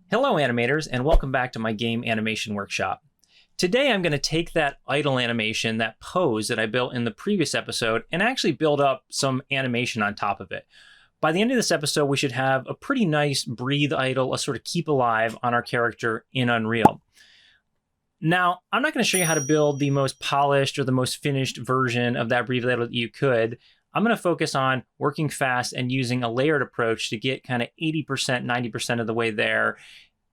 Hello animators, and welcome back to my game animation workshop. Today I'm going to take that idle animation, that pose that I built in the previous episode, and actually build up some animation on top of it. By the end of this episode, we should have a pretty nice breathe idle, a sort of keep alive on our character in Unreal. Now, I'm not going to show you how to build the most polished or the most finished version of that breathe idle that you could. I'm going to focus on working fast and using a layered approach to get kind of 80%, 90% of the way there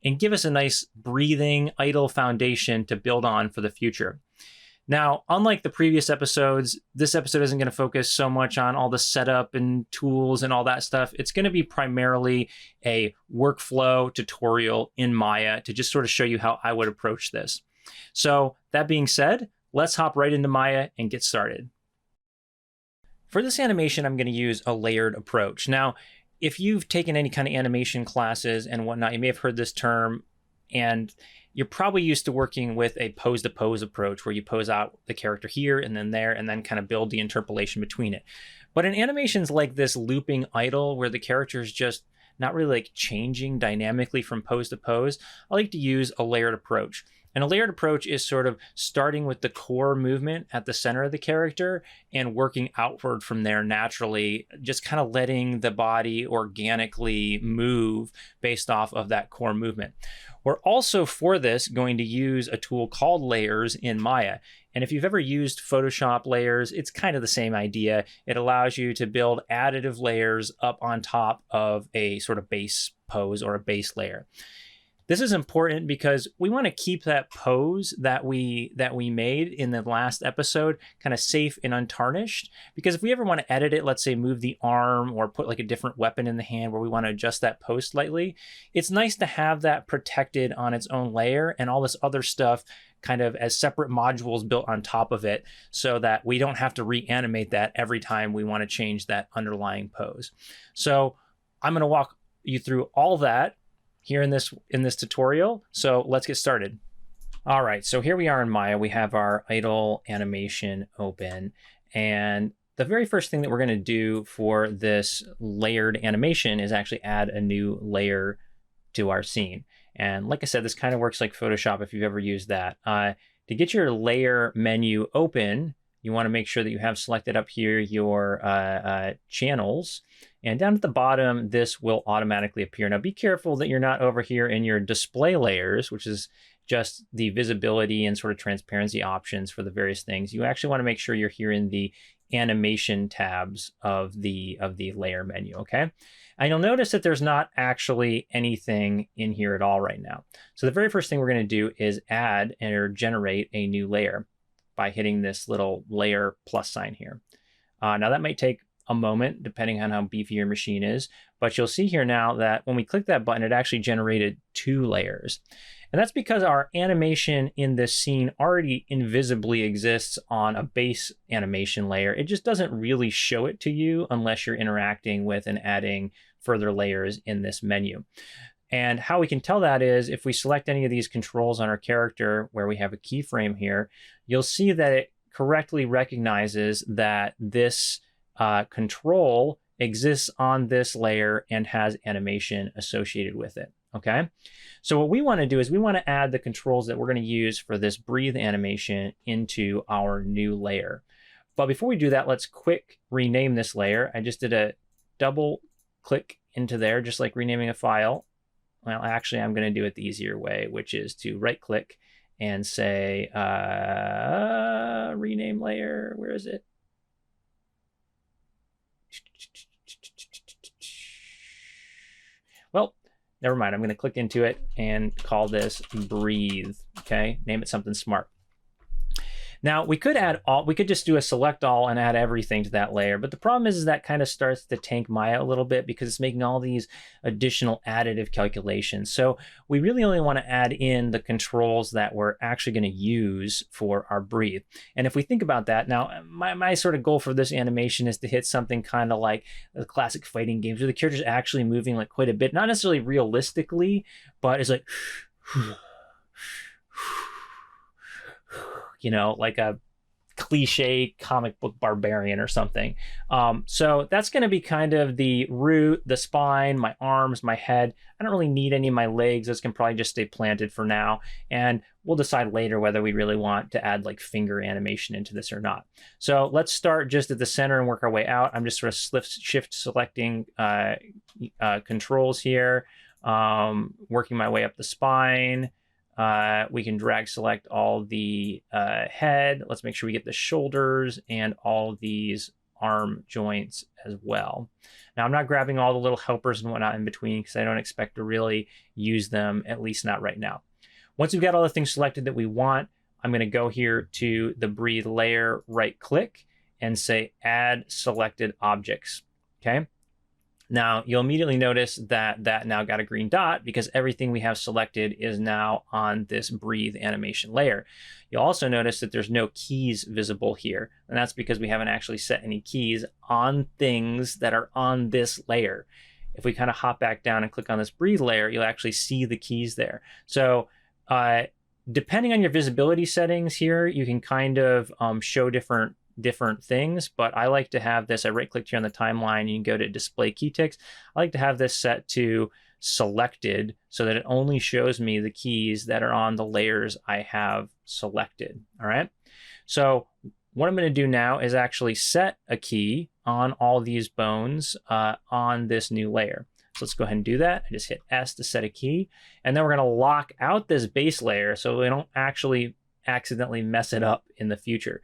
and give us a nice breathing, idle foundation to build on for the future. Now, unlike the previous episodes, this episode isn't going to focus so much on all the setup and tools and all that stuff. It's going to be primarily a workflow tutorial in Maya to just sort of show you how I would approach this. So that being said, let's hop right into Maya and get started. For this animation, I'm going to use a layered approach. Now, if you've taken any kind of animation classes and whatnot, you may have heard this term, and you're probably used to working with a pose-to-pose approach where you pose out the character here and then there and then kind of build the interpolation between it. But in animations like this looping idle, where the character is just not really like changing dynamically from pose to pose, I like to use a layered approach. And a layered approach is sort of starting with the core movement at the center of the character and working outward from there naturally, just kind of letting the body organically move based off of that core movement. We're also for this going to use a tool called layers in Maya. And if you've ever used Photoshop layers, it's kind of the same idea. It allows you to build additive layers up on top of a sort of base pose or a base layer. This is important because we want to keep that pose that we made in the last episode kind of safe and untarnished. Because if we ever want to edit it, let's say move the arm or put like a different weapon in the hand where we want to adjust that pose slightly, it's nice to have that protected on its own layer and all this other stuff kind of as separate modules built on top of it so that we don't have to reanimate that every time we want to change that underlying pose. So I'm going to walk you through all that here in this tutorial. So let's get started. All right, so here we are in Maya. We have our idle animation open. And the very first thing that we're gonna do for this layered animation is actually add a new layer to our scene. And like I said, this kind of works like Photoshop if you've ever used that. To get your layer menu open, you wanna make sure that you have selected up here your channels. And down at the bottom, this will automatically appear. Now be careful that you're not over here in your display layers, which is just the visibility and sort of transparency options for the various things. You actually want to make sure you're here in the animation tabs of the layer menu, okay? And you'll notice that there's not actually anything in here at all right now. So the very first thing we're going to do is add or generate a new layer by hitting this little layer plus sign here. Now that might take a moment, depending on how beefy your machine is. But you'll see here now that when we click that button, it actually generated 2 layers. And that's because our animation in this scene already invisibly exists on a base animation layer. It just doesn't really show it to you unless you're interacting with and adding further layers in this menu. And how we can tell that is if we select any of these controls on our character where we have a keyframe here, you'll see that it correctly recognizes that this control exists on this layer and has animation associated with it, okay? So what we want to do is we want to add the controls that we're going to use for this breathe animation into our new layer. But before we do that, let's quick rename this layer. I just did a double click into there, just like renaming a file. Well, actually, I'm going to do it the easier way, which is to right click and say rename layer. Where is it? Well, never mind. I'm going to click into it and call this breathe. Okay, name it something smart. Now we could add all, we could just do a select all and add everything to that layer. But the problem is that kind of starts to tank Maya a little bit because it's making all these additional additive calculations. So we really only want to add in the controls that we're actually going to use for our breathe. And if we think about that, now my sort of goal for this animation is to hit something kind of like the classic fighting games where the character's actually moving like quite a bit, not necessarily realistically, but it's like, you know, like a cliche comic book barbarian or something. So that's going to be kind of the root, the spine, my arms, my head. I don't really need any of my legs. Those can probably just stay planted for now. And we'll decide later whether we really want to add like finger animation into this or not. So let's start just at the center and work our way out. I'm just sort of shift selecting controls here, working my way up the spine. We can drag select all the head. Let's make sure we get the shoulders and all these arm joints as well. Now I'm not grabbing all the little helpers and whatnot in between because I don't expect to really use them, at least not right now. Once we've got all the things selected that we want, I'm going to go here to the breathe layer, right click, and say add selected objects. Okay. Now, you'll immediately notice that that now got a green dot because everything we have selected is now on this breathe animation layer. You'll also notice that there's no keys visible here, and that's because we haven't actually set any keys on things that are on this layer. If we kind of hop back down and click on this breathe layer, you'll actually see the keys there. So depending on your visibility settings here, you can kind of show different things, but I like to have this, I right click here on the timeline and you can go to display key ticks. I like to have this set to selected so that it only shows me the keys that are on the layers I have selected. All right. So what I'm going to do now is actually set a key on all these bones on this new layer. So let's go ahead and do that. I just hit S to set a key, and then we're going to lock out this base layer so we don't actually accidentally mess it up in the future.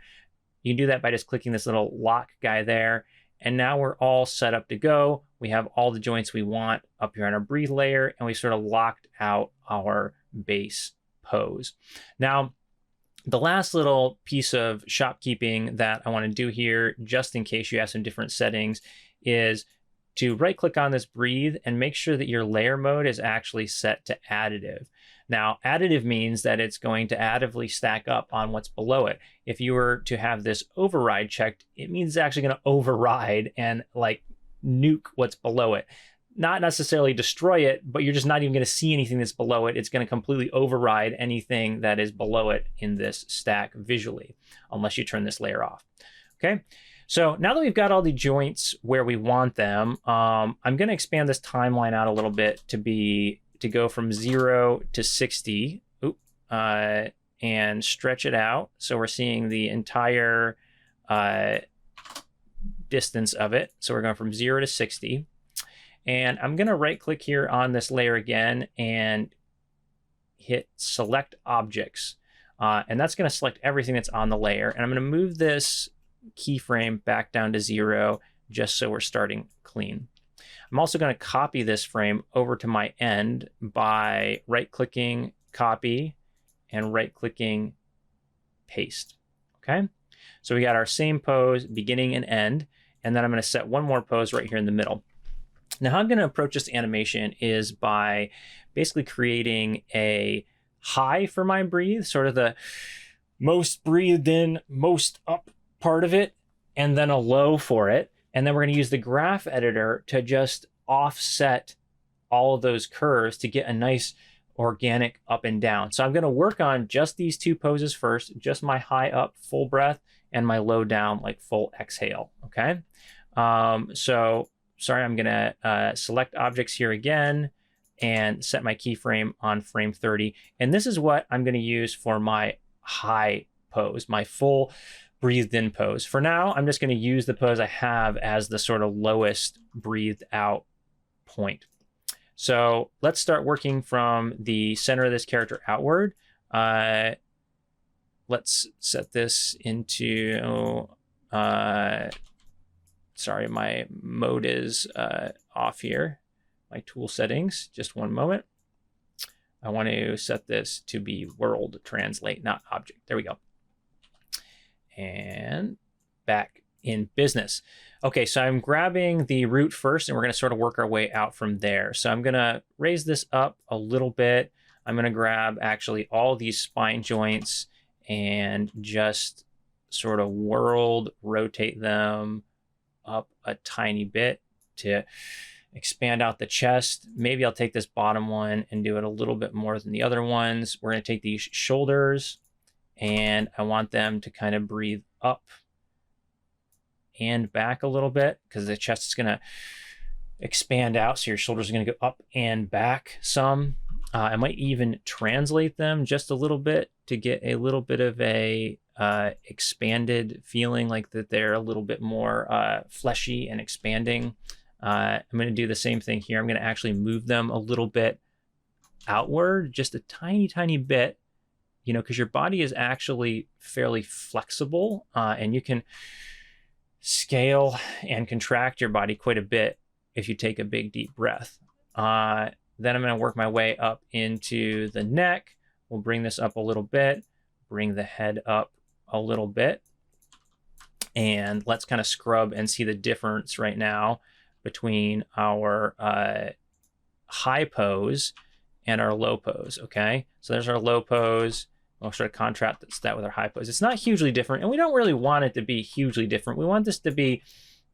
You can do that by just clicking this little lock guy there. And now we're all set up to go. We have all the joints we want up here on our breathe layer, and we sort of locked out our base pose. Now, the last little piece of shopkeeping that I want to do here, just in case you have some different settings, is to right click on this breathe and make sure that your layer mode is actually set to additive. Now, additive means that it's going to additively stack up on what's below it. If you were to have this override checked, it means it's actually going to override and like nuke what's below it. Not necessarily destroy it, but you're just not even going to see anything that's below it. It's going to completely override anything that is below it in this stack visually, unless you turn this layer off. Okay. So now that we've got all the joints where we want them, I'm going to expand this timeline out a little bit to go from 0 to 60 and stretch it out. So we're seeing the entire distance of it. So we're going from 0 to 60. And I'm going to right click here on this layer again and hit select objects. And that's going to select everything that's on the layer. And I'm going to move this keyframe back down to 0 just so we're starting clean. I'm also going to copy this frame over to my end by right-clicking copy and right-clicking paste. Okay, so we got our same pose beginning and end, and then I'm going to set one more pose right here in the middle. Now, how I'm going to approach this animation is by basically creating a high for my breathe, sort of the most breathed in, most up part of it, and then a low for it. And then we're going to use the graph editor to just offset all of those curves to get a nice organic up and down. So I'm going to work on just these two poses first, just my high up full breath and my low down like full exhale. Okay. So sorry, I'm going to select objects here again and set my keyframe on frame 30. And this is what I'm going to use for my high pose, my full breathed in pose. For now, I'm just going to use the pose I have as the sort of lowest breathed out point. So let's start working from the center of this character outward. Let's set this into, sorry, my mode is off here. My tool settings, just one moment. I want to set this to be world translate, not object. There we go. And back in business. Okay, so I'm grabbing the root first, and we're going to sort of work our way out from there. So I'm going to raise this up a little bit. I'm going to grab actually all these spine joints and just sort of world rotate them up a tiny bit to expand out the chest. Maybe I'll take this bottom one and do it a little bit more than the other ones. We're going to take these shoulders And I want them to kind of breathe up and back a little bit, because the chest is going to expand out. So your shoulders are going to go up and back some. I might even translate them just a little bit to get a little bit of a expanded feeling, like that they're a little bit more fleshy and expanding. I'm going to do the same thing here. I'm going to actually move them a little bit outward, just a tiny bit, you know, because your body is actually fairly flexible, and you can scale and contract your body quite a bit if you take a big deep breath. Then I'm going to work my way up into the neck. We'll bring this up a little bit, bring the head up a little bit, and let's kind of scrub and see the difference right now between our high pose and our low pose. Okay, so there's our low pose. We'll sort of contrast that with our high pose. It's not hugely different, and we don't really want it to be hugely different. We want this to be,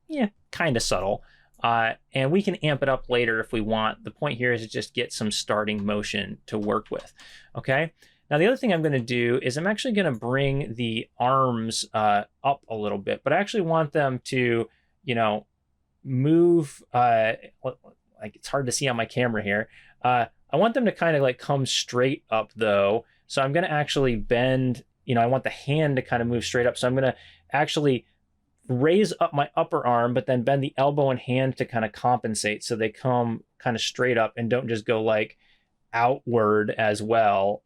yeah, kind of subtle. And we can amp it up later if we want. The point here is to just get some starting motion to work with. Okay. Now, the other thing I'm going to do is I'm actually going to bring the arms up a little bit, but I actually want them to, you know, move, like it's hard to see on my camera here. I want them to kind of like come straight up though. So I'm going to actually bend, you know, I want the hand to kind of move straight up. So I'm going to actually raise up my upper arm, but then bend the elbow and hand to kind of compensate, so they come kind of straight up and don't just go like outward as well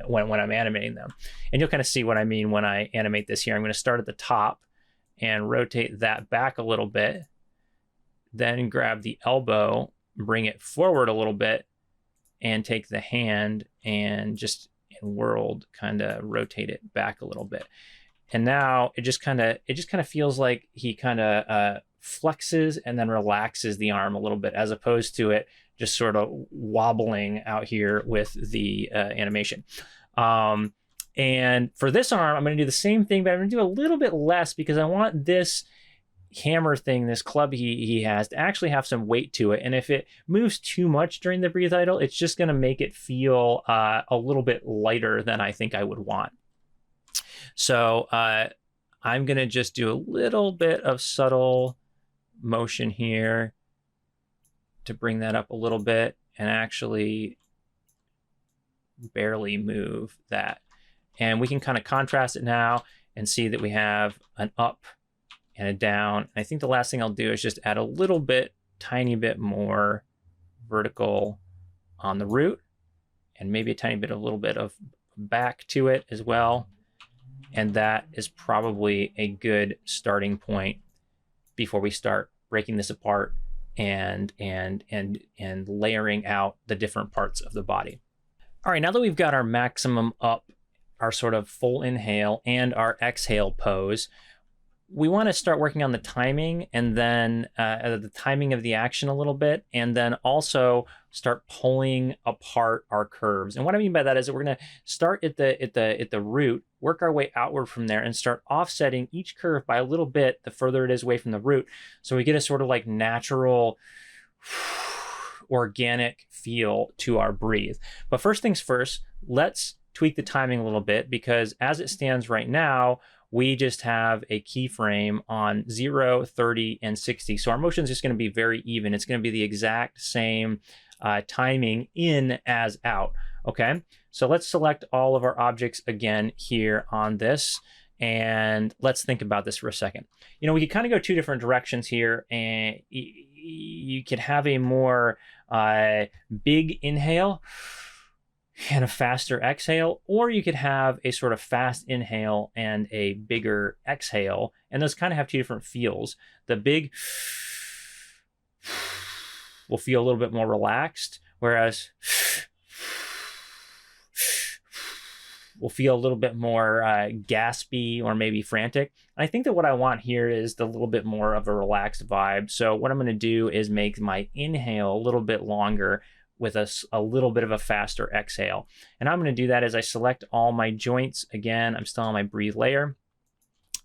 when I'm animating them. And you'll kind of see what I mean when I animate this here. I'm going to start at the top and rotate that back a little bit, then grab the elbow, bring it forward a little bit, and take the hand and just in world kind of rotate it back a little bit. And now it just kind of feels like he kind of flexes and then relaxes the arm a little bit, as opposed to it just sort of wobbling out here with the animation. And for this arm, I'm going to do the same thing, but I'm going to do a little bit less, because I want this hammer thing, this club he has, to actually have some weight to it. And if it moves too much during the breathe idle, it's just going to make it feel a little bit lighter than I think I would want. So I'm going to just do a little bit of subtle motion here to bring that up a little bit, and actually barely move that. And we can kind of contrast it now and see that we have an up and a down. I think the last thing I'll do is just add a little bit, tiny bit more vertical on the root, and maybe a little bit of back to it as well. And that is probably a good starting point before we start breaking this apart and layering out the different parts of the body. All right, now that we've got our maximum up, our sort of full inhale, and our exhale pose, we want to start working on the timing, and then the timing of the action a little bit, and then also start pulling apart our curves. And what I mean by that is that we're going to start at the root, work our way outward from there, and start offsetting each curve by a little bit the further it is away from the root, so we get a sort of like natural organic feel to our breathe. But first things first, let's tweak the timing a little bit, because as it stands right now, we just have a keyframe on 0, 30, and 60. So our motion is just going to be very even. It's going to be the exact same timing in as out. Okay, so let's select all of our objects again here on this, and let's think about this for a second. You know, we could kind of go two different directions here, and you could have a more big inhale and a faster exhale, or you could have a sort of fast inhale and a bigger exhale, and those kind of have two different feels. The big will feel a little bit more relaxed, whereas will feel a little bit more gaspy or maybe frantic. And I think that what I want here is the little bit more of a relaxed vibe. So what I'm going to do is make my inhale a little bit longer with a little bit of a faster exhale. And I'm going to do that as I select all my joints. Again, I'm still on my breathe layer.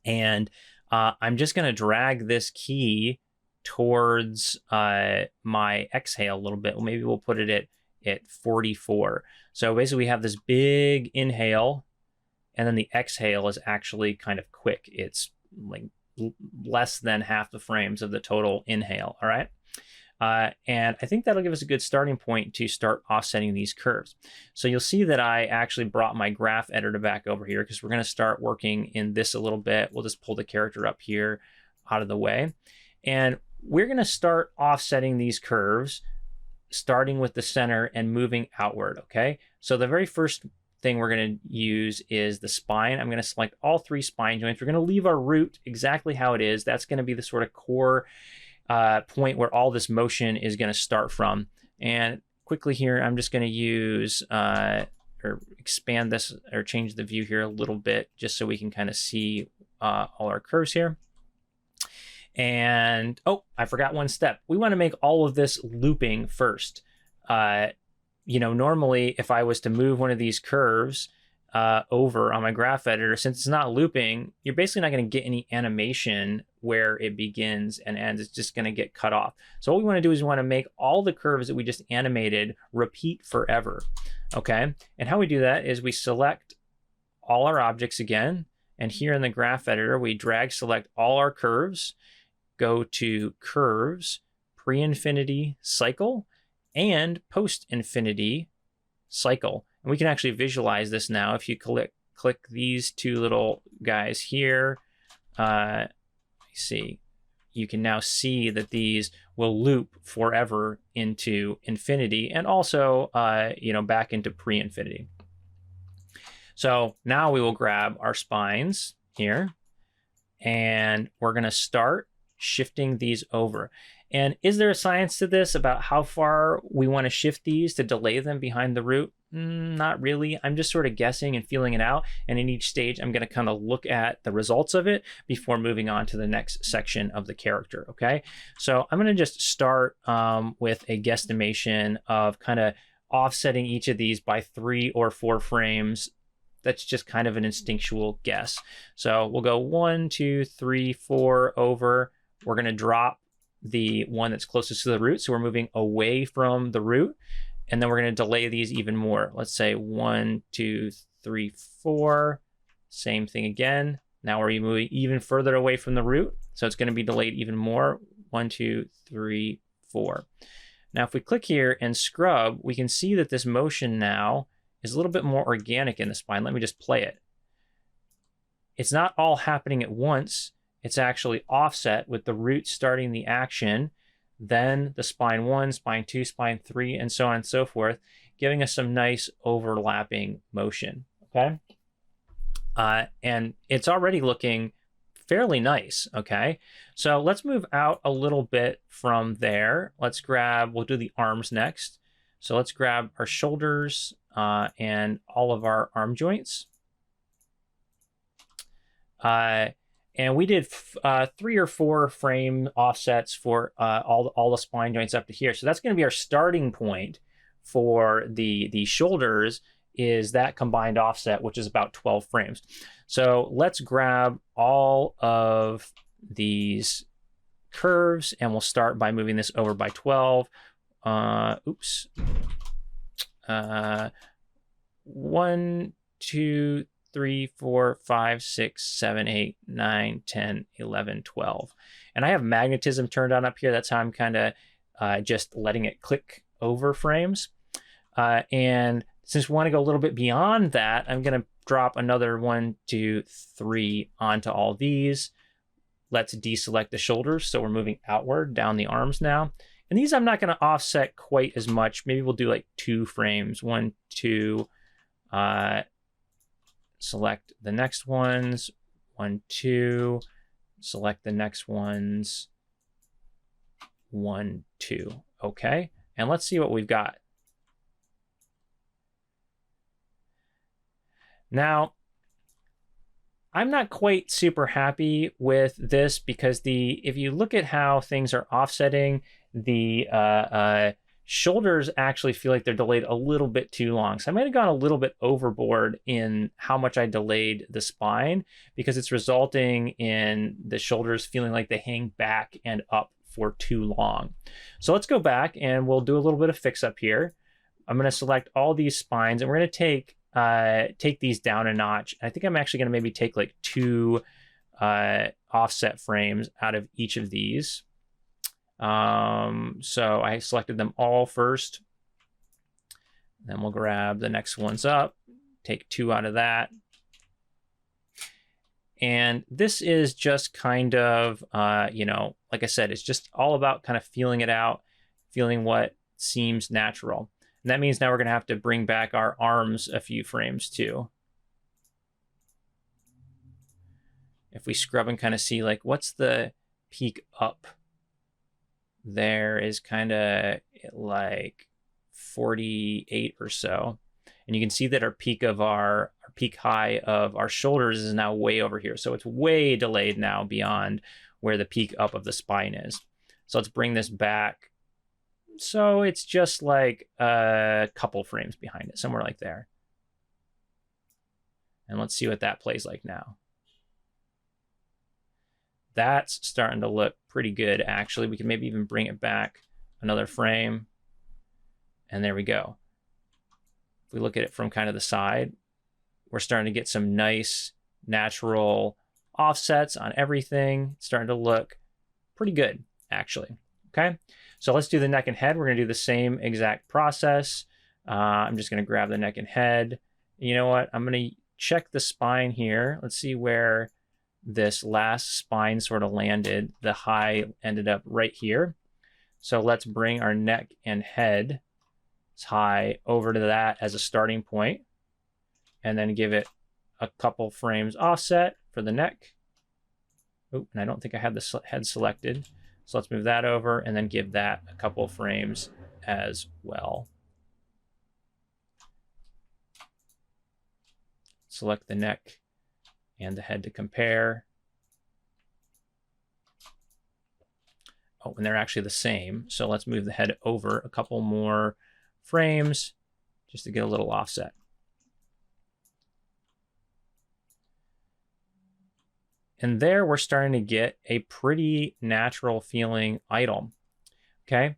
And I'm just going to drag this key towards my exhale a little bit. Well, maybe we'll put it at 44. So basically we have this big inhale, and then the exhale is actually kind of quick. It's like less than half the frames of the total inhale, all right? And I think that'll give us a good starting point to start offsetting these curves. So you'll see that I actually brought my graph editor back over here because we're going to start working in this a little bit. We'll just pull the character up here out of the way. And we're going to start offsetting these curves, starting with the center and moving outward, okay? So the very first thing we're going to use is the spine. I'm going to select all 3 spine joints. We're going to leave our root exactly how it is. That's going to be the sort of core point where all this motion is going to start from. And quickly here, I'm just going to use or expand this or change the view here a little bit just so we can kind of see all our curves here. And oh, I forgot one step. We want to make all of this looping first. You know, normally if I was to move one of these curves over on my graph editor, since it's not looping, you're basically not going to get any animation where it begins and ends. It's just going to get cut off. So what we want to do is we want to make all the curves that we just animated repeat forever. Okay. And how we do that is we select all our objects again. And here in the graph editor, we drag select all our curves, go to curves, pre-infinity cycle, and post-infinity cycle. And we can actually visualize this now. If you click these 2 little guys here, see, you can now see that these will loop forever into infinity and also, you know, back into pre-infinity. So now we will grab our spines here and we're going to start shifting these over. And is there a science to this about how far we want to shift these to delay them behind the root? Not really. I'm just sort of guessing and feeling it out. And in each stage, I'm going to kind of look at the results of it before moving on to the next section of the character. Okay. So I'm going to just start with a guesstimation of kind of offsetting each of these by 3 or 4 frames. That's just kind of an instinctual guess. So we'll go 1, 2, 3, 4 over. We're going to drop the one that's closest to the root. So we're moving away from the root. And then we're going to delay these even more. Let's say 1, 2, 3, 4. Same thing again. Now we're moving even further away from the root. So it's going to be delayed even more. 1, 2, 3, 4. Now, if we click here and scrub, we can see that this motion now is a little bit more organic in the spine. Let me just play it. It's not all happening at once. It's actually offset with the root starting the action, then the spine 1, spine 2, spine 3, and so on and so forth, giving us some nice overlapping motion, okay? And it's already looking fairly nice, okay? So let's move out a little bit from there. Let's grab, we'll do the arms next. So let's grab our shoulders and all of our arm joints. And we did 3 or 4 frame offsets for all the spine joints up to here. So that's going to be our starting point for the shoulders, is that combined offset, which is about 12 frames. So let's grab all of these curves and we'll start by moving this over by 12. 1, 2, 3, 4, 5, 6, 7, 8, 9, 10, 11, 12. And I have magnetism turned on up here. That's how I'm kind of just letting it click over frames. And since we want to go a little bit beyond that, I'm going to drop another 1, 2, 3 onto all these. Let's deselect the shoulders. So we're moving outward down the arms now. And these I'm not going to offset quite as much. Maybe we'll do like 2 frames. 1, 2, select the next ones, 1, 2, select the next ones, 1, 2. Okay, and let's see what we've got. Now, I'm not quite super happy with this because if you look at how things are offsetting, the shoulders actually feel like they're delayed a little bit too long. So I might have gone a little bit overboard in how much I delayed the spine, because it's resulting in the shoulders feeling like they hang back and up for too long. So let's go back and we'll do a little bit of fix up here. I'm going to select all these spines and we're going to take take these down a notch. I think I'm actually going to maybe take like 2 offset frames out of each of these. So I selected them all first. Then we'll grab the next ones up, take 2 out of that. And this is just kind of, you know, like I said, it's just all about kind of feeling it out, feeling what seems natural. And that means now we're going to have to bring back our arms a few frames too. If we scrub and kind of see like what's the peak up, there is kind of like 48 or so. And you can see that our peak high of our shoulders is now way over here. So it's way delayed now beyond where the peak up of the spine is. So let's bring this back. So it's just like a couple frames behind it, somewhere like there. And let's see what that plays like now. That's starting to look pretty good, actually. We can maybe even bring it back another frame. And there we go. If we look at it from kind of the side, we're starting to get some nice natural offsets on everything. It's starting to look pretty good, actually. Okay, so let's do the neck and head. We're going to do the same exact process. I'm just going to grab the neck and head. You know what? I'm going to check the spine here. Let's see where this last spine sort of landed. The high ended up right here. So let's bring our neck and head high over to that as a starting point, and then give it a couple frames offset for the neck. Oh, and I don't think I had the head selected. So let's move that over and then give that a couple frames as well. Select the neck and the head to compare. Oh, and they're actually the same. So let's move the head over a couple more frames just to get a little offset. And there we're starting to get a pretty natural feeling idle. Okay.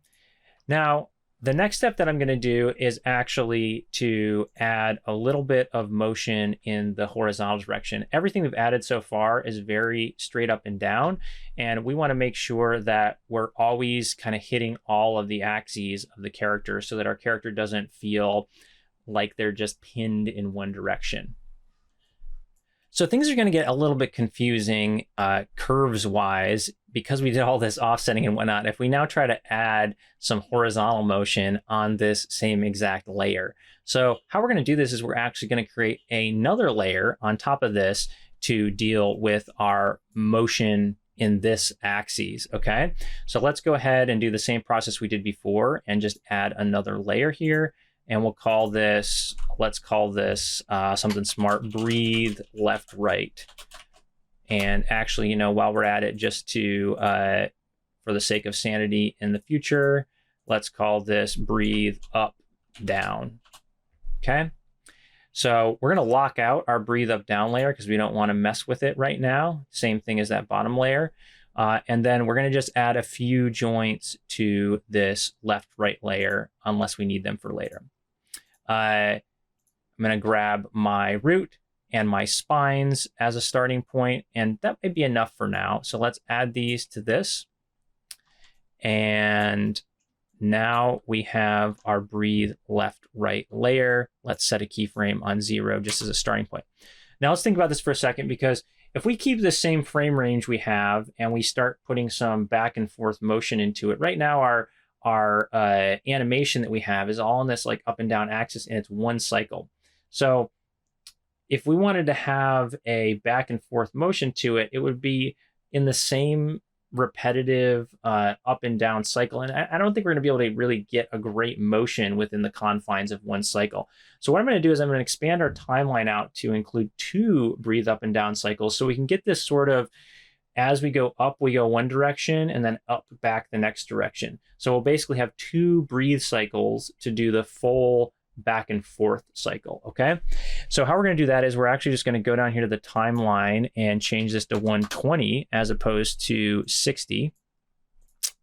Now, the next step that I'm going to do is actually to add a little bit of motion in the horizontal direction. Everything we've added so far is very straight up and down, and we want to make sure that we're always kind of hitting all of the axes of the character so that our character doesn't feel like they're just pinned in one direction. So things are going to get a little bit confusing curves-wise because we did all this offsetting and whatnot. If we now try to add some horizontal motion on this same exact layer. So how we're going to do this is we're actually going to create another layer on top of this to deal with our motion in this axis, okay? So let's go ahead and do the same process we did before and just add another layer here. And we'll call this, let's call this something smart, breathe left, right. And actually, you know, while we're at it, just to, for the sake of sanity in the future, let's call this breathe up, down, okay? So we're gonna lock out our breathe up, down layer because we don't wanna mess with it right now. Same thing as that bottom layer. And then we're gonna just add a few joints to this left, right layer unless we need them for later. I'm going to grab my root and my spines as a starting point, and that may be enough for now. So let's add these to this. And now we have our breathe left, right layer. Let's set a keyframe on 0 just as a starting point. Now let's think about this for a second, because if we keep the same frame range we have and we start putting some back and forth motion into it, right now our animation that we have is all on this like up and down axis, and it's one cycle. So if we wanted to have a back and forth motion to it, it would be in the same repetitive up and down cycle. And I don't think we're going to be able to really get a great motion within the confines of one cycle. So what I'm going to do is I'm going to expand our timeline out to include 2 breathe up and down cycles, so we can get this sort of, as we go up, we go one direction and then up back the next direction. So we'll basically have 2 breathe cycles to do the full back and forth cycle, okay? So how we're gonna do that is we're actually just gonna go down here to the timeline and change this to 120 as opposed to 60.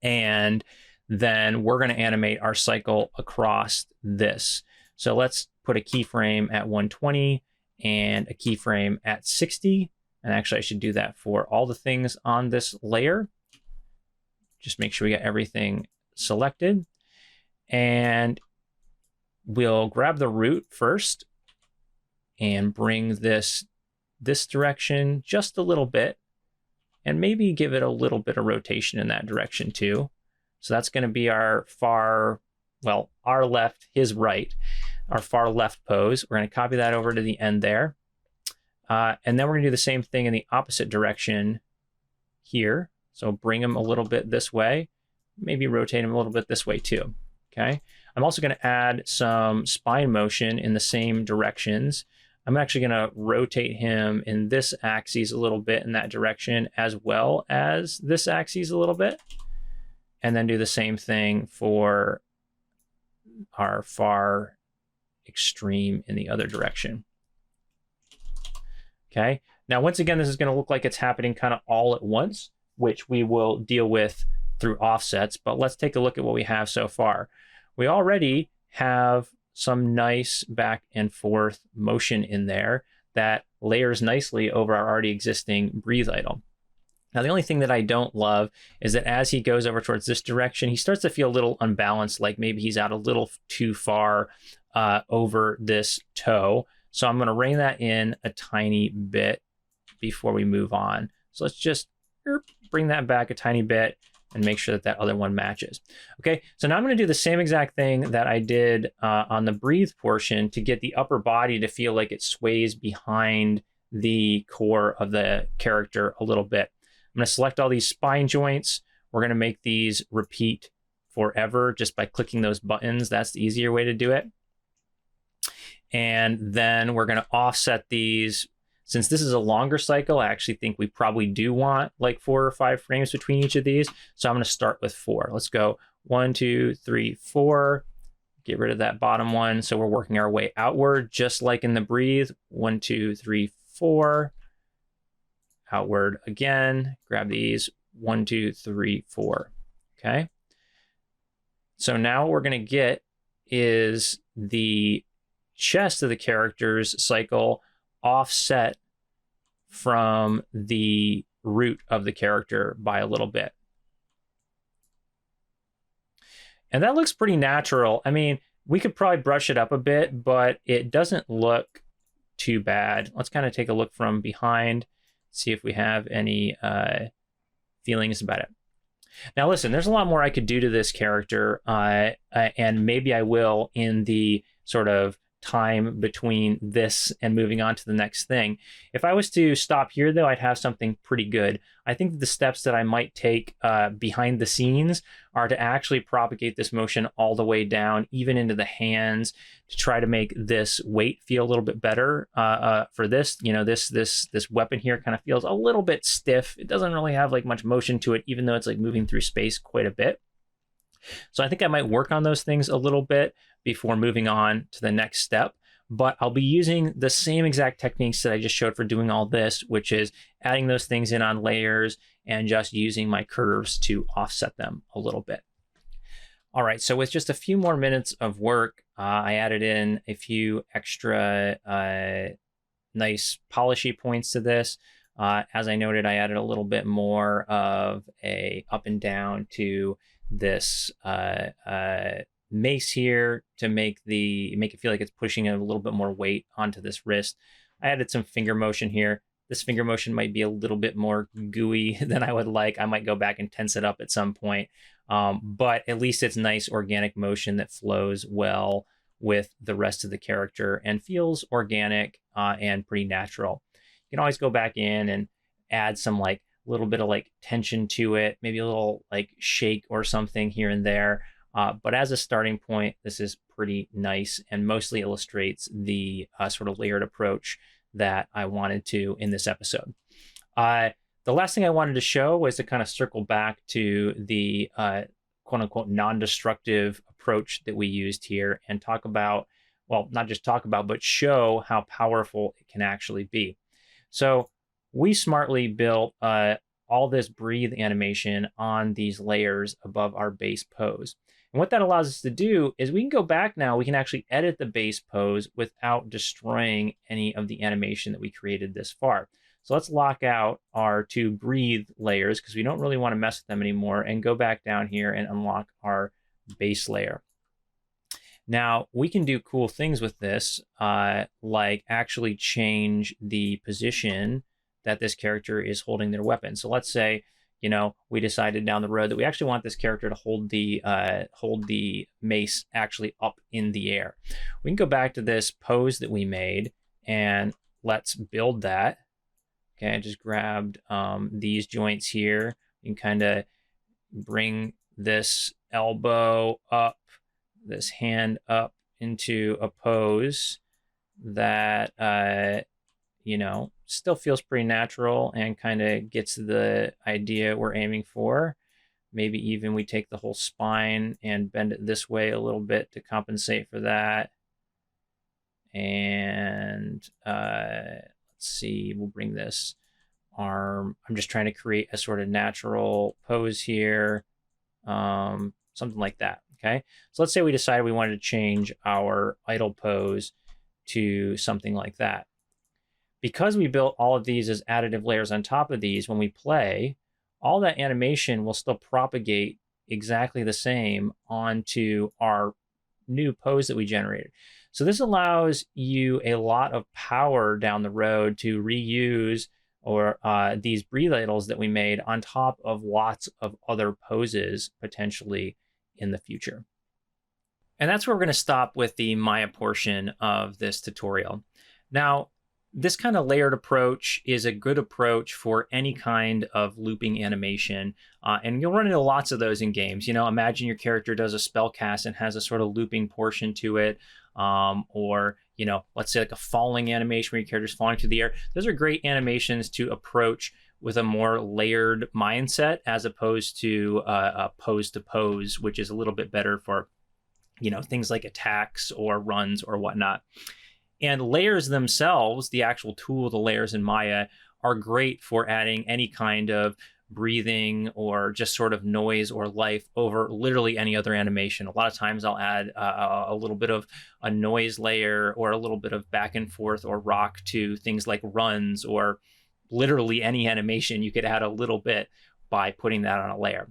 And then we're gonna animate our cycle across this. So let's put a keyframe at 120 and a keyframe at 60. And actually, I should do that for all the things on this layer. Just make sure we got everything selected. And we'll grab the root first and bring this direction just a little bit, and maybe give it a little bit of rotation in that direction too. So that's going to be our our left, his right, our far left pose. We're going to copy that over to the end there. And then we're going to do the same thing in the opposite direction here. So bring him a little bit this way, maybe rotate him a little bit this way too. Okay. I'm also going to add some spine motion in the same directions. I'm actually going to rotate him in this axis a little bit in that direction, as well as this axis a little bit. And then do the same thing for our far extreme in the other direction. Okay. Now, once again, this is going to look like it's happening kind of all at once, which we will deal with through offsets. But let's take a look at what we have so far. We already have some nice back and forth motion in there that layers nicely over our already existing breathe idle. Now, the only thing that I don't love is that as he goes over towards this direction, he starts to feel a little unbalanced, like maybe he's out a little too far over this toe. So I'm going to rein that in a tiny bit before we move on. So let's just bring that back a tiny bit and make sure that that other one matches. Okay, so now I'm going to do the same exact thing that I did on the breathe portion to get the upper body to feel like it sways behind the core of the character a little bit. I'm going to select all these spine joints. We're going to make these repeat forever just by clicking those buttons. That's the easier way to do it. And then we're going to offset these. Since this is a longer cycle, I actually think we probably do want like 4 or 5 frames between each of these. So I'm going to start with 4. Let's go 1, 2, 3, 4. Get rid of that bottom one. So we're working our way outward, just like in the breathe. 1, 2, 3, 4. Outward again. Grab these. 1, 2, 3, 4. Okay. So now what we're going to get is the chest of the character's cycle offset from the root of the character by a little bit. And that looks pretty natural. I mean, we could probably brush it up a bit, but it doesn't look too bad. Let's kind of take a look from behind, see if we have any feelings about it. Now, listen, there's a lot more I could do to this character, and maybe I will in the sort of time between this and moving on to the next thing. If I was to stop here, though, I'd have something pretty good. I think the steps that I might take behind the scenes are to actually propagate this motion all the way down, even into the hands, to try to make this weight feel a little bit better. For this, you know, this weapon here kind of feels a little bit stiff. It doesn't really have like much motion to it, even though it's like moving through space quite a bit. So I think I might work on those things a little bit before moving on to the next step. But I'll be using the same exact techniques that I just showed for doing all this, which is adding those things in on layers and just using my curves to offset them a little bit. All right, so with just a few more minutes of work, I added in a few extra nice polishy points to this. As I noted, I added a little bit more of a up and down to this mace here to make it feel like it's pushing a little bit more weight onto this wrist. I added some finger motion here. This finger motion might be a little bit more gooey than I would like. I might go back and tense it up at some point. But at least it's nice organic motion that flows well with the rest of the character and feels organic and pretty natural. You can always go back in and add some like little bit of like tension to it, maybe a little like shake or something here and there. But as a starting point, this is pretty nice and mostly illustrates the sort of layered approach that I wanted to in this episode. The last thing I wanted to show was to kind of circle back to the quote unquote non-destructive approach that we used here and talk about, well, not just talk about, but show how powerful it can actually be. So we smartly built all all this breathe animation on these layers above our base pose. And what that allows us to do is we can go back now, we can actually edit the base pose without destroying any of the animation that we created this far. So let's lock out our two breathe layers because we don't really want to mess with them anymore, and go back down here and unlock our base layer. Now we can do cool things with this, like actually change the position that this character is holding their weapon. So let's say, you know, we decided down the road that we actually want this character to hold the mace actually up in the air. We can go back to this pose that we made and let's build that. Okay, I just grabbed these joints here. You can kind of bring this elbow up, this hand up into a pose that, you know, still feels pretty natural and kind of gets the idea we're aiming for. Maybe even we take the whole spine and bend it this way a little bit to compensate for that. And let's see, we'll bring this arm. I'm just trying to create a sort of natural pose here, something like that. Okay, so let's say we decided we wanted to change our idle pose to something like that. Because we built all of these as additive layers on top of these, when we play, all that animation will still propagate exactly the same onto our new pose that we generated. So this allows you a lot of power down the road to reuse or these breathe idles that we made on top of lots of other poses potentially in the future. And that's where we're going to stop with the Maya portion of this tutorial. Now, this kind of layered approach is a good approach for any kind of looping animation. And you'll run into lots of those in games. You know, imagine your character does a spell cast and has a sort of looping portion to it. Or, you know, let's say like a falling animation where your character's falling through the air. Those are great animations to approach with a more layered mindset as opposed to a pose to pose, which is a little bit better for, you know, things like attacks or runs or whatnot. And layers themselves, the actual tool, the layers in Maya, are great for adding any kind of breathing or just sort of noise or life over literally any other animation. A lot of times I'll add a little bit of a noise layer or a little bit of back and forth or rock to things like runs, or literally any animation you could add a little bit by putting that on a layer.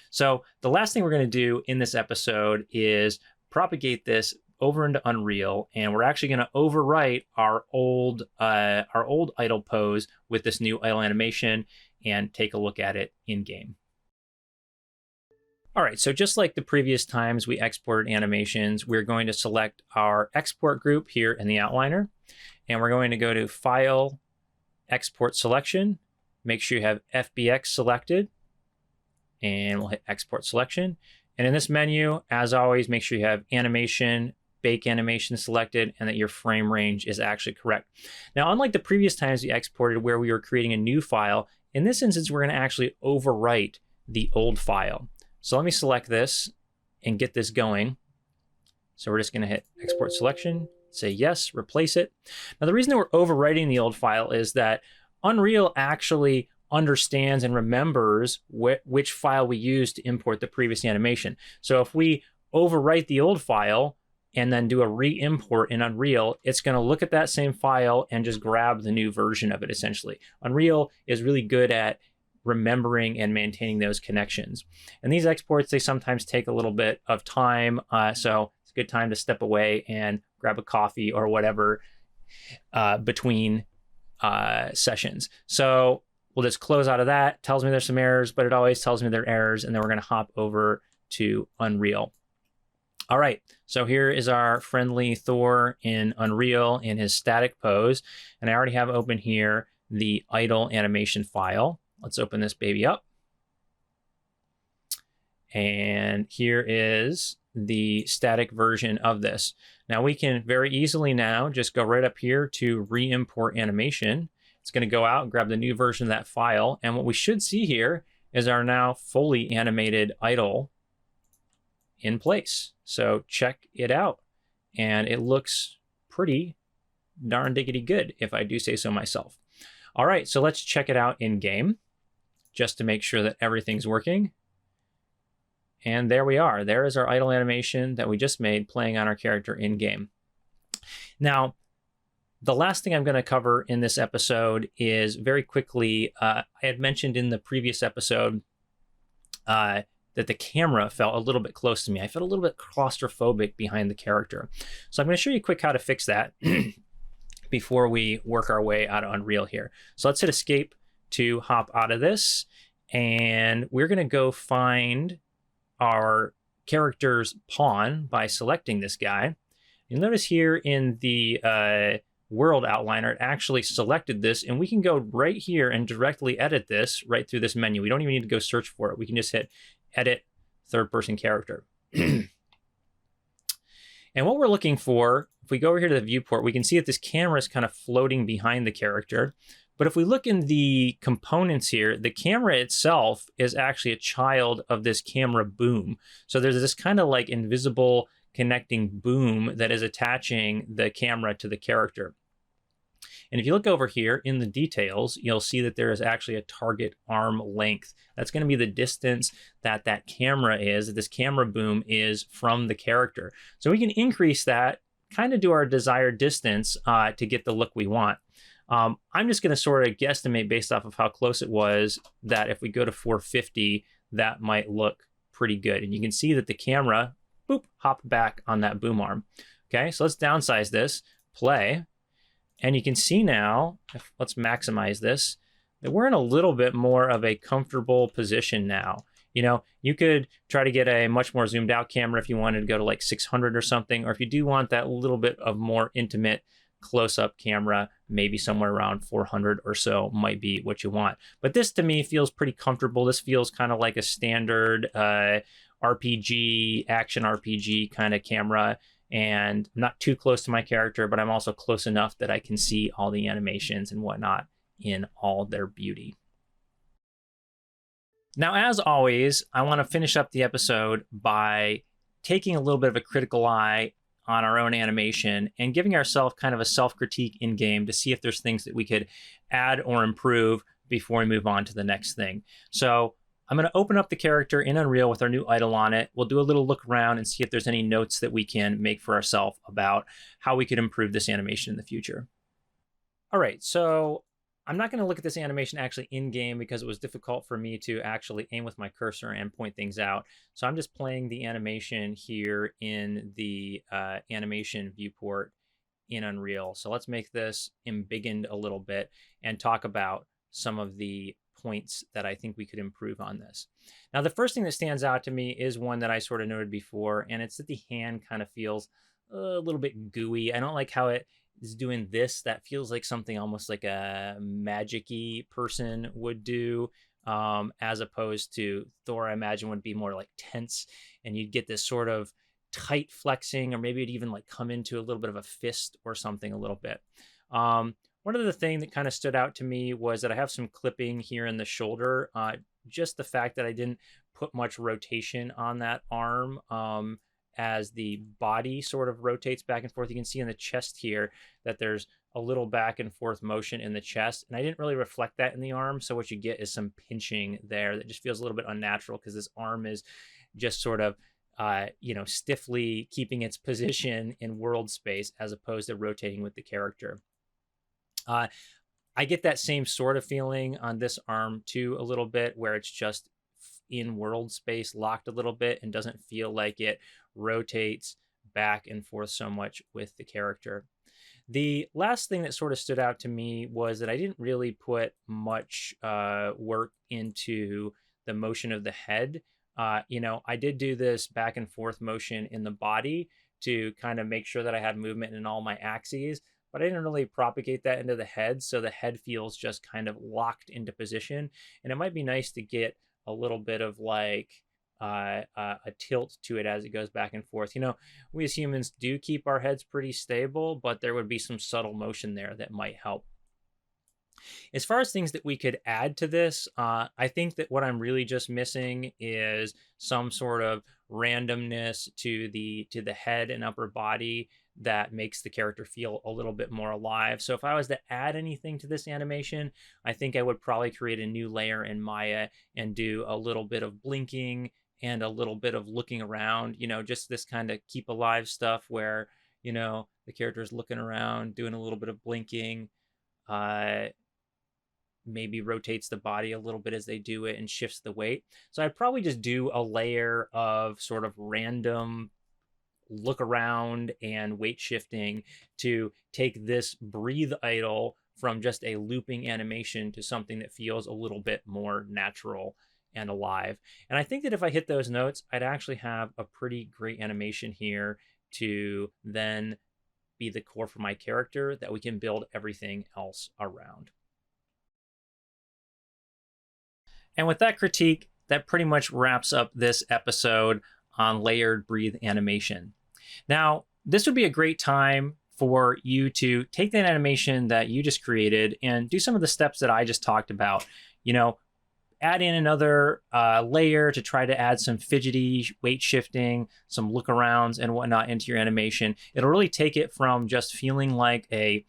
So the last thing we're going to do in this episode is propagate this over into Unreal, and we're actually going to overwrite our old idle pose with this new idle animation and take a look at it in game. All right, so just like the previous times we exported animations, we're going to select our export group here in the outliner, and we're going to go to File, Export Selection. Make sure you have FBX selected, and we'll hit Export Selection. And in this menu, as always, make sure you have Animation, Bake Animation selected, and that your frame range is actually correct. Now, unlike the previous times we exported where we were creating a new file, in this instance, we're going to actually overwrite the old file. So let me select this and get this going. So we're just going to hit Export Selection, say yes, replace it. Now, the reason that we're overwriting the old file is that Unreal actually understands and remembers which file we used to import the previous animation. So if we overwrite the old file and then do a re-import in Unreal, it's going to look at that same file and just grab the new version of it, essentially. Unreal is really good at remembering and maintaining those connections. And these exports, they sometimes take a little bit of time, so it's a good time to step away and grab a coffee or whatever between sessions. So we'll just close out of that. Tells me there's some errors, but it always tells me there are errors, and then we're going to hop over to Unreal. All right, so here is our friendly Thor in Unreal in his static pose, and I already have open here the idle animation file. Let's open this baby up. And here is the static version of this. Now we can very easily now just go right up here to re-import animation. It's going to go out and grab the new version of that file. And what we should see here is our now fully animated idle in place. So check it out. And it looks pretty darn diggity good, if I do say so myself. All right, so let's check it out in game. just to make sure that everything's working. And there we are. There is our idle animation that we just made playing on our character in game. Now, the last thing I'm going to cover in this episode is very quickly, I had mentioned in the previous episode that the camera felt a little bit close to me. I felt a little bit claustrophobic behind the character. So I'm going to show you quick how to fix that before we work our way out of Unreal here. So let's hit escape to hop out of this. And we're going to go find our character's pawn by selecting this guy. You'll notice here in the world outliner, it actually selected this, and we can go right here and directly edit this right through this menu. We don't even need to go search for it. We can just hit edit third person character. And what we're looking for, if we go over here to the viewport, we can see that this camera is kind of floating behind the character. But if we look in the components here, the camera itself is actually a child of this camera boom. So there's this kind of like invisible connecting boom that is attaching the camera to the character. And if you look over here in the details, you'll see that there is actually a target arm length. That's going to be the distance that that camera is, that this camera boom is from the character. So we can increase that, kind of do our desired distance to get the look we want. I'm just going to sort of guesstimate based off of how close it was that if we go to 450, that might look pretty good. And you can see that the camera, boop, hop back on that boom arm. Okay, so let's downsize this, play. And you can see now, let's maximize this, that we're in a little bit more of a comfortable position now. You know, you could try to get a much more zoomed out camera if you wanted to go to like 600 or something, or if you do want that little bit of more intimate close-up camera, maybe somewhere around 400 or so might be what you want. But this to me feels pretty comfortable. This feels kind of like a standard RPG, action RPG kind of camera, and I'm not too close to my character, but I'm also close enough that I can see all the animations and whatnot in all their beauty. Now, as always, I want to finish up the episode by taking a little bit of a critical eye on our own animation and giving ourselves kind of a self-critique in game to see if there's things that we could add or improve before we move on to the next thing. So I'm going to open up the character in Unreal with our new idle on it. We'll do a little look around and see if there's any notes that we can make for ourselves about how we could improve this animation in the future. All right, so I'm not going to look at this animation actually in-game because it was difficult for me to actually aim with my cursor and point things out. So I'm just playing the animation here in the animation viewport in Unreal. So let's make this embiggened a little bit and talk about some of the points that I think we could improve on this. Now, the first thing that stands out to me is one that I sort of noted before, and it's that the hand kind of feels a little bit gooey. I don't like how it is doing this. That feels like something almost like a magic-y person would do, as opposed to Thor, I imagine, would be more like tense, and you'd get this sort of tight flexing, or maybe it'd even like come into a little bit of a fist or something a little bit. One of the things that kind of stood out to me was that I have some clipping here in the shoulder. Just the fact that I didn't put much rotation on that arm as the body sort of rotates back and forth. You can see in the chest here that there's a little back and forth motion in the chest, and I didn't really reflect that in the arm. So what you get is some pinching there that just feels a little bit unnatural because this arm is just sort of stiffly keeping its position in world space as opposed to rotating with the character. I get that same sort of feeling on this arm too, a little bit, where it's just in world space locked a little bit and doesn't feel like it rotates back and forth so much with the character. The last thing that sort of stood out to me was that I didn't really put much work into the motion of the head. I did do this back and forth motion in the body to kind of make sure that I had movement in all my axes, but I didn't really propagate that into the head, so the head feels just kind of locked into position. And it might be nice to get a little bit of like a tilt to it as it goes back and forth. We as humans do keep our heads pretty stable, but there would be some subtle motion there that might help. As far as things that we could add to this, I think that what I'm really just missing is some sort of randomness to the head and upper body that makes the character feel a little bit more alive. So if I was to add anything to this animation, I think I would probably create a new layer in Maya and do a little bit of blinking and a little bit of looking around, just this kind of keep alive stuff where, the character is looking around, doing a little bit of blinking, maybe rotates the body a little bit as they do it and shifts the weight. So I'd probably just do a layer of sort of random look around and weight shifting to take this breathe idle from just a looping animation to something that feels a little bit more natural and alive. And I think that if I hit those notes, I'd actually have a pretty great animation here to then be the core for my character that we can build everything else around. And with that critique, that pretty much wraps up this episode on layered breathe animation. Now, this would be a great time for you to take that animation that you just created and do some of the steps that I just talked about. Add in another layer to try to add some fidgety weight shifting, some look arounds and whatnot into your animation. It'll really take it from just feeling like a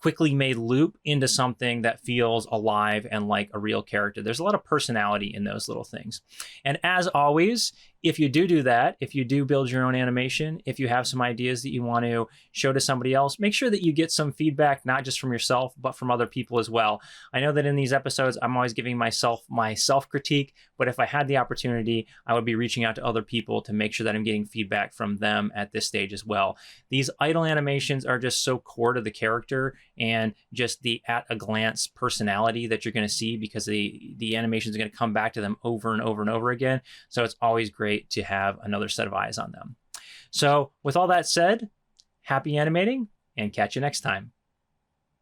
quickly made loop into something that feels alive and like a real character. There's a lot of personality in those little things. And as always, if you do that, if you do build your own animation, if you have some ideas that you want to show to somebody else, make sure that you get some feedback, not just from yourself, but from other people as well. I know that in these episodes, I'm always giving myself my self-critique, but if I had the opportunity, I would be reaching out to other people to make sure that I'm getting feedback from them at this stage as well. These idle animations are just so core to the character and just the at a glance personality that you're going to see, because the animation is going to come back to them over and over and over again. So it's always great to have another set of eyes on them. So with all that said, happy animating and catch you next time.